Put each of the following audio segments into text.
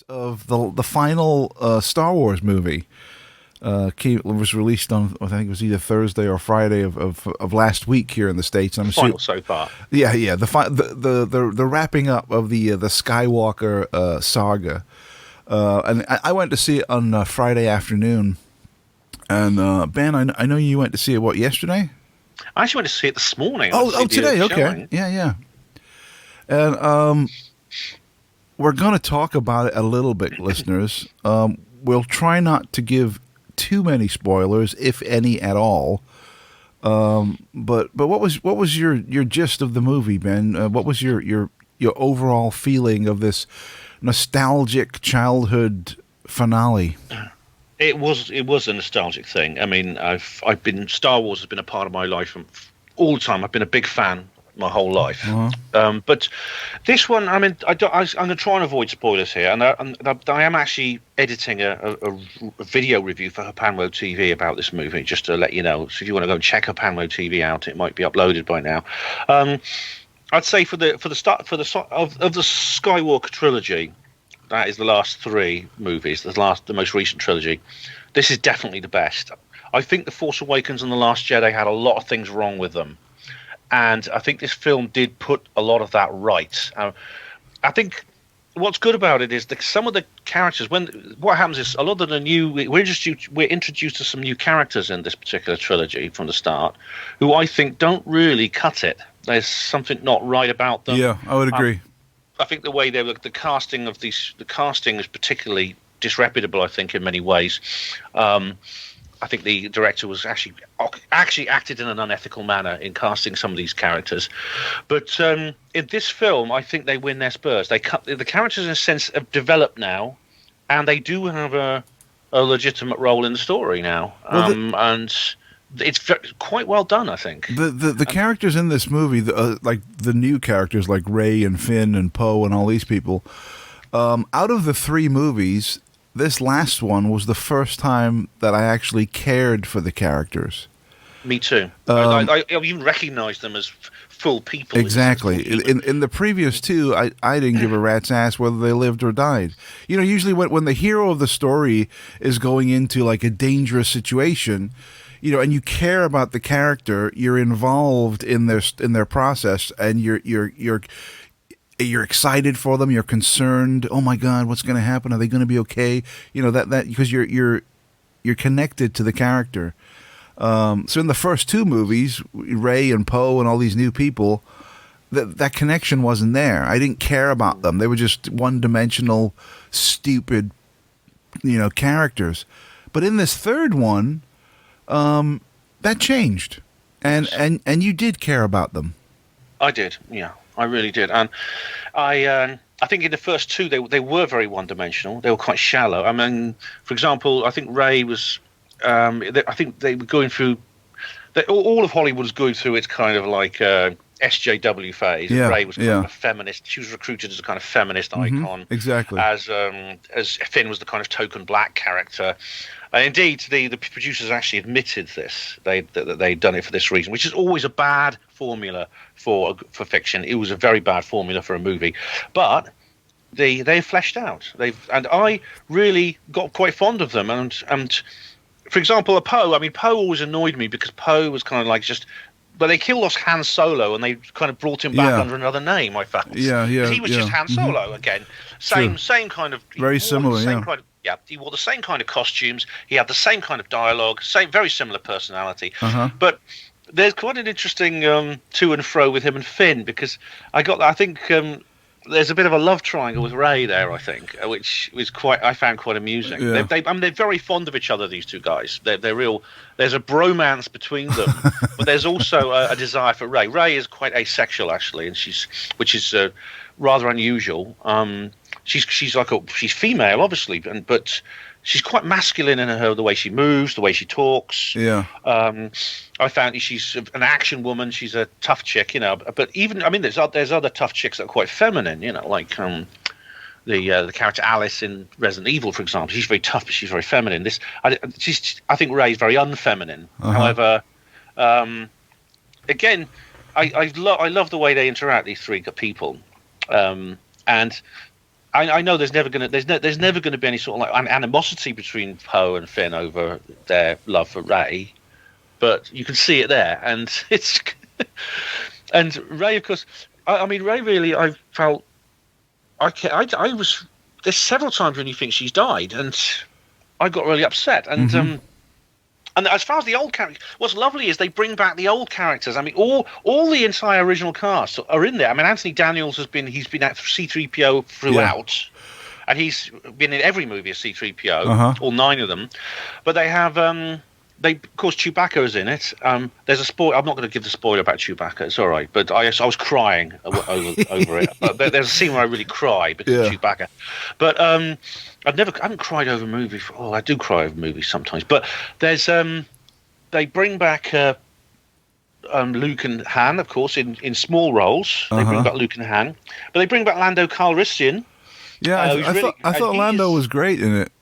Of the final Star Wars movie was released on, I think it was either Thursday or Friday of last week here in the States. The I'm final assuming, so far. yeah, the wrapping up of the Skywalker saga, and I went to see it on Friday afternoon. And Ben, I know you went to see it yesterday? I actually went to see it this morning. Today, okay, showing. yeah. And we're going to talk about it a little bit, listeners. We'll try not to give too many spoilers, if any at all. But what was your gist of the movie, Ben? What was your overall feeling of this nostalgic childhood finale? It was a nostalgic thing. I mean, I've been Star Wars has been a part of my life from all the time. I've been a big fan my whole life. Uh-huh. But this one, I mean, I'm going to try and avoid spoilers here, and I am actually editing a video review for Hapanwo TV about this movie, just to let you know. So if you want to go and check Hapanwo TV out, it might be uploaded by now. I'd say for the start of the Skywalker trilogy, that is the last three movies, the most recent trilogy. This is definitely the best. I think The Force Awakens and The Last Jedi had a lot of things wrong with them. And I think this film did put a lot of that right. I think what's good about it is that some of the characters, what happens is a lot of the we're introduced to some new characters in this particular trilogy from the start, who I think don't really cut it. There's something not right about them. Yeah, I would agree. I think the way the casting is particularly disreputable. I think in many ways. I think the director was actually acted in an unethical manner in casting some of these characters, but in this film, I think they win their spurs. The characters, in a sense, have developed now, and they do have a legitimate role in the story now, and it's quite well done, I think. The characters in this movie, like the new characters like Rey and Finn and Poe and all these people, out of the three movies, this last one was the first time that I actually cared for the characters. Me too. I even recognized them as full people. Exactly. In the previous two, I didn't give a rat's ass whether they lived or died. You know, usually when the hero of the story is going into like a dangerous situation, you know, and you care about the character, you're involved in their process, and you're excited for them. You're concerned. Oh my God, what's going to happen? Are they going to be okay? You know that because you're connected to the character. So in the first two movies, Rey and Poe and all these new people, that connection wasn't there. I didn't care about them. They were just one-dimensional, stupid, characters. But in this third one, that changed, and you did care about them. I did, yeah. I really did, and I think in the first two they were very one-dimensional. They were quite shallow. I mean, for example, I think Rey was. I think they were going through. All of Hollywood was going through its kind of like SJW phase. Yeah, Rey was kind of a feminist. She was recruited as a kind of feminist icon. Exactly. As Finn was the kind of token black character. And indeed, the producers actually admitted this. That they'd done it for this reason, which is always a bad formula for fiction. It was a very bad formula for a movie, but they fleshed out. And I really got quite fond of them. And for example, Poe. I mean, Poe always annoyed me because Poe was kind of like just. But they killed off Han Solo, and they kind of brought him back under another name. I felt. Yeah. He was just Han Solo again. Same kind of. Very similar. Yeah, he wore the same kind of costumes. He had the same kind of dialogue. Very similar personality. Uh-huh. But there's quite an interesting to and fro with him and Finn, because I think there's a bit of a love triangle with Rey there. I think, which was I found quite amusing. Yeah. They're very fond of each other. These two guys. They're real. There's a bromance between them, but there's also a desire for Rey. Rey is quite asexual actually, and which is rather unusual. She's female, obviously, but she's quite masculine in the way she moves, the way she talks. Yeah. I found she's an action woman. She's a tough chick, But even there's other tough chicks that are quite feminine, like the character Alice in Resident Evil, for example. She's very tough, but she's very feminine. I think Rey's very unfeminine. Uh-huh. However, again, I love the way they interact, these three people, and I know there's never gonna be any sort of like animosity between Poe and Finn over their love for Rey, but you can see it there, and it's and Rey, of course. I mean, Rey really. I felt I was. There's several times when you think she's died, and I got really upset. And and as far as the old characters, what's lovely is they bring back the old characters. I mean, all the entire original cast are in there. I mean, Anthony Daniels he's been at C-3PO throughout, and he's been in every movie of C-3PO, all 9 of them. But they have of course, Chewbacca is in it. There's a spoiler. I'm not going to give the spoiler about Chewbacca. It's all right. But I was crying over it. But there's a scene where I really cry because of Chewbacca. But I haven't cried over a movie. I do cry over movies sometimes. But there's they bring back Luke and Han, of course, in small roles. They bring back Luke and Han, but they bring back Lando Calrissian. Yeah, I thought Lando was great in it.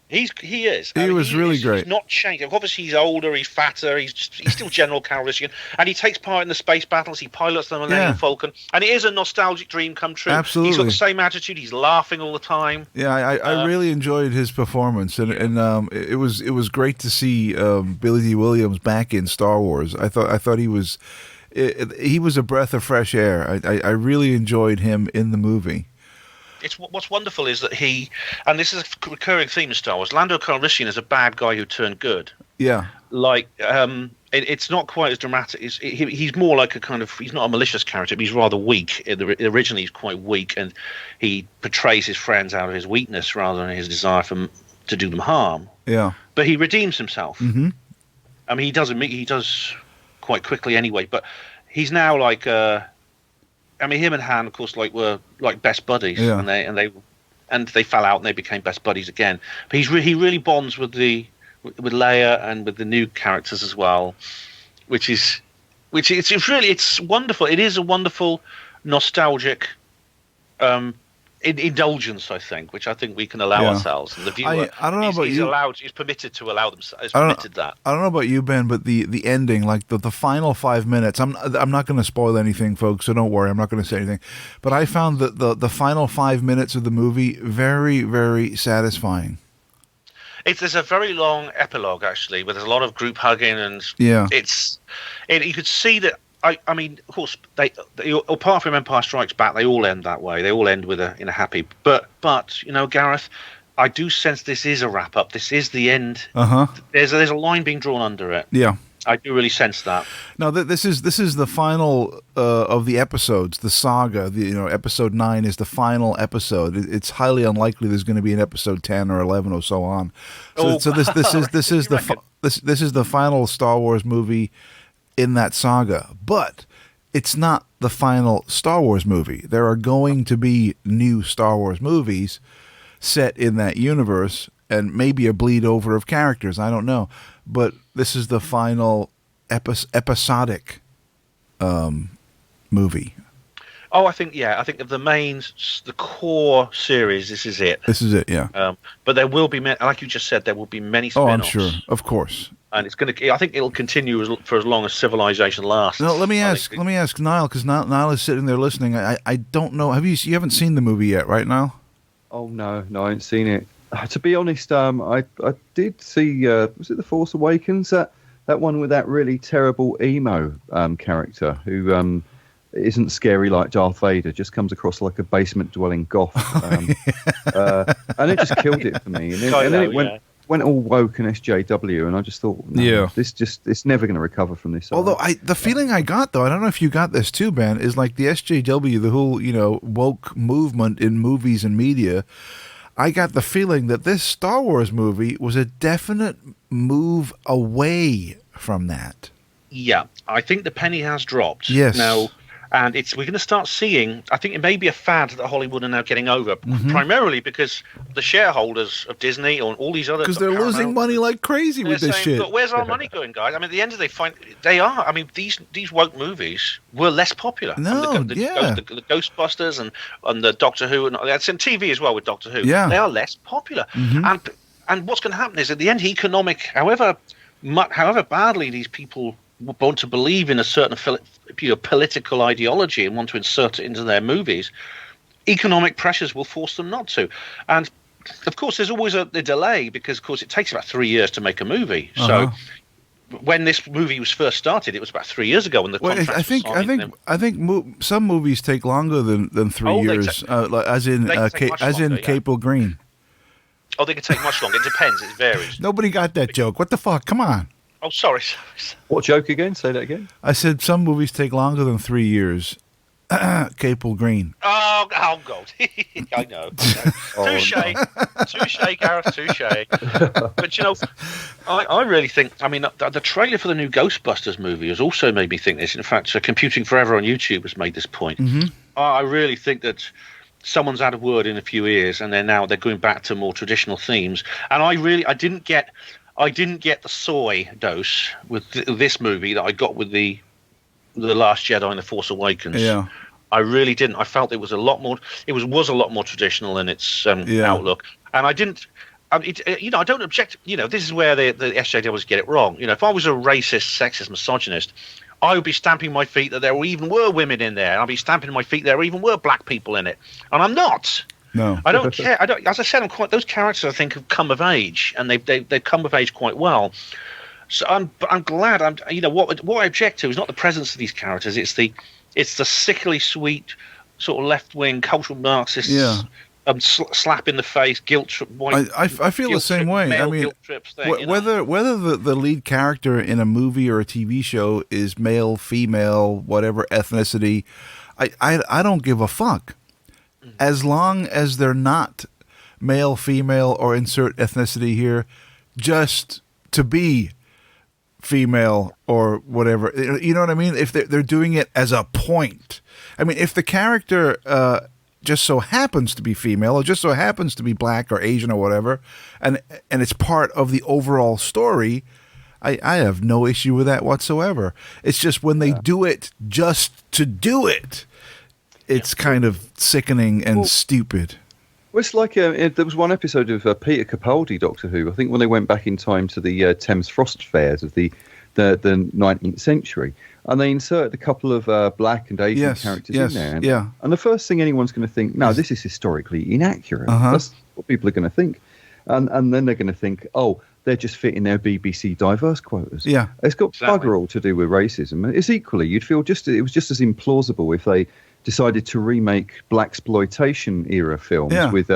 He is. He was really great. He's not changed. Obviously, he's older. He's fatter. He's still General Calrissian, and he takes part in the space battles. He pilots the Millennium Falcon, and it is a nostalgic dream come true. Absolutely, he's got the same attitude. He's laughing all the time. Yeah, I really enjoyed his performance, and it was great to see Billy D. Williams back in Star Wars. I thought he was a breath of fresh air. I really enjoyed him in the movie. It's what's wonderful is that and this is a recurring theme in Star Wars. Lando Calrissian is a bad guy who turned good. Yeah, like it's not quite as dramatic. He's more like he's not a malicious character, but he's rather weak. Originally, he's quite weak, and he portrays his friends out of his weakness rather than his desire to do them harm. Yeah, but he redeems himself. Mm-hmm. I mean, he does quite quickly anyway. But he's now like. I mean, him and Han, of course, were like best buddies, and they fell out and they became best buddies again. But he really bonds with Leia and with the new characters as well, which is it's wonderful. It is a wonderful nostalgic indulgence, I think, which I think we can allow ourselves. And the viewer, I don't know about you. He's permitted to allow them. He's permitted that. I don't know about you, Ben, but the ending, like the final 5 minutes. I'm not going to spoil anything, folks. So don't worry. I'm not going to say anything. But I found that the final 5 minutes of the movie very, very satisfying. There's a very long epilogue actually, where there's a lot of group hugging, and you could see that. I mean, of course, they apart from Empire Strikes Back, they all end that way. They all end in a happy. But Gareth, I do sense this is a wrap up. This is the end. There's a line being drawn under it. Yeah, I do really sense that. Now this is the final of the episodes, the saga. Episode 9 is the final episode. It's highly unlikely there's going to be an episode 10 or 11 or so on. So this is the final Star Wars movie in that saga, but it's not the final Star Wars movie. There are going to be new Star Wars movies set in that universe, and maybe a bleed over of characters. I don't know, but this is the final episodic movie. Oh, I think of the core series, this is it. This is it, yeah. But there will be, like you just said, there will be many spin-offs. Oh, I'm sure, of course. And I think it'll continue for as long as civilization lasts. No, let me ask Niall, because Niall is sitting there listening. I don't know. You haven't seen the movie yet, right, Niall? Oh no, I haven't seen it. To be honest, I did see. Was it The Force Awakens? That one with that really terrible emo character who isn't scary like Darth Vader, just comes across like a basement-dwelling goth, and it just killed it for me. And then it went all woke and SJW, and I just thought, it's never going to recover from this. Although the feeling I got, though, I don't know if you got this too, Ben, is like the SJW, the whole woke movement in movies and media. I got the feeling that this Star Wars movie was a definite move away from that. Yeah, I think the penny has dropped. Yes. Now, and we're going to start seeing, I think it may be a fad that Hollywood are now getting over, primarily because the shareholders of Disney or all these other... Because they're losing money like crazy with this shit. But where's our money going, guys? I mean, at the end of the day, these woke movies were less popular. No, the Ghostbusters and the Doctor Who, and that's in TV as well with Doctor Who. Yeah. They are less popular. And what's going to happen is at the end, however badly these people want to believe in a certain political ideology and want to insert it into their movies, economic pressures will force them not to. And of course, there's always a delay because, of course, it takes about 3 years to make a movie. So when this movie was first started, it was about 3 years ago when the contract was signed. I think some movies take longer than 3 years, as in Capel Green. Oh, they can take much longer. It depends. It varies. Nobody got that joke. What the fuck? Come on. Oh, sorry. What joke again? Say that again. I said some movies take longer than 3 years. Capel Green. Oh God. I know. Touche, Gareth, touche. But, you know, I really think, I mean, the trailer for the new Ghostbusters movie has also made me think this. In fact, Computing Forever on YouTube has made this point. Mm-hmm. I really think that someone's had a word in a few years, and they're going back to more traditional themes. And I didn't get the soy dose with this movie that I got with the Last Jedi and The Force Awakens. Yeah. I really didn't. I felt it was a lot more. It was a lot more traditional in its outlook, and I didn't. I don't object. This is where the SJWs get it wrong. If I was a racist, sexist, misogynist, I would be stamping my feet that there even were women in there, and I'd be stamping my feet there even were black people in it, and I'm not. No, I don't care. As I said, those characters I think have come of age, and they've come of age quite well. So I'm glad. What I object to is not the presence of these characters. It's the sickly sweet sort of left wing cultural Marxists. Yeah. Slap in the face, guilt trip. I feel the same way. I mean, whether the lead character in a movie or a TV show is male, female, whatever ethnicity, I don't give a fuck. As long as they're not male, female, or insert ethnicity here, just to be female or whatever. You know what I mean? If they're doing it as a point. I mean, if the character just so happens to be female or just so happens to be black or Asian or whatever, and it's part of the overall story, I have no issue with that whatsoever. It's just when they do it just to do it, it's kind of sickening and stupid. Well, it's like there was one episode of Peter Capaldi, Doctor Who. I think when they went back in time to the Thames Frost fairs of the 19th century, and they inserted a couple of black and Asian characters in there. And the first thing anyone's going to think, no, this is historically inaccurate. That's what people are going to think. And then they're going to think, oh, they're just fitting their BBC diverse quotas. Yeah, it's got bugger all to do with racism. It's equally, you'd feel it was just as implausible if they decided to remake blaxploitation era films with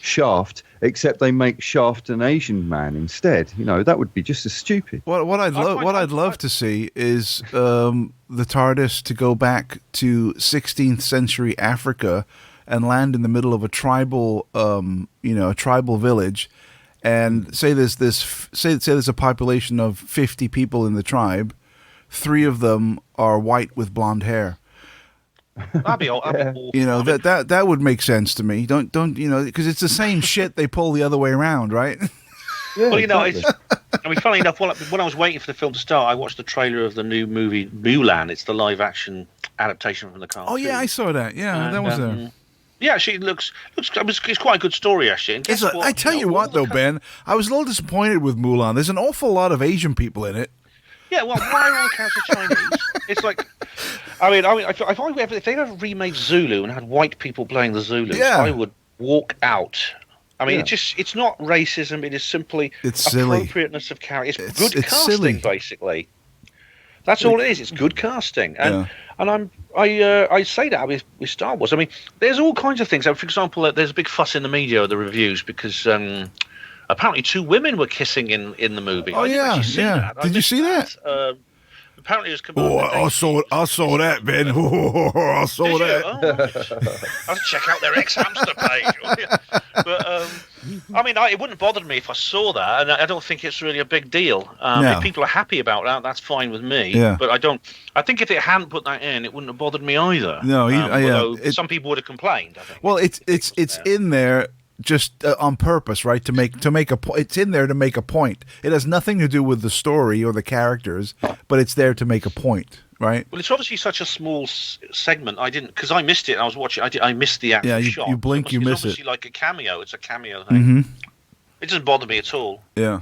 Shaft, except they make Shaft an Asian man instead. That would be just as stupid. What I'd love to see is the TARDIS to go back to 16th century Africa and land in the middle of a tribal village, and say there's a population of 50 people in the tribe, 3 of them are white with blonde hair. That'd be awful. That would make sense to me. Don't because it's the same shit they pull the other way around, right? Yeah, well, funnily enough, when I was waiting for the film to start, I watched the trailer of the new movie Mulan. It's the live action adaptation from the cartoon. Oh yeah, I saw that. Yeah, that was there. Yeah, actually, it's quite a good story, actually. And guess what? I tell you what, though, Ben, I was a little disappointed with Mulan. There's an awful lot of Asian people in it. Yeah, well, why are all the characters Chinese? It's like, if they ever remade Zulu and had white people playing the Zulus, I would walk out. I mean, it's not racism. It is simply appropriateness of character. It's good casting, silly. Basically. That's all it is. It's good casting, and I say that with Star Wars. I mean, there's all kinds of things. For example, there's a big fuss in the media of the reviews because apparently 2 women were kissing in the movie. Oh yeah. Did you see that? Apparently, it was. Oh, I saw that, Ben. I saw that. I'll check out their ex-hamster page. But I mean, it wouldn't bother me if I saw that, and I don't think it's really a big deal. If people are happy about that, that's fine with me. Yeah. But I don't. I think if it hadn't put that in, it wouldn't have bothered me either. No, some people would have complained. I think. Well, it's in there. Just on purpose, right? To make a point. It's in there to make a point. It has nothing to do with the story or the characters, but it's there to make a point, right? Well, it's obviously such a small segment. I didn't because I missed it. I was watching. I missed the actual shot. You blink, you miss it. It's obviously like a cameo. It's a cameo thing. Mm-hmm. It doesn't bother me at all. Yeah.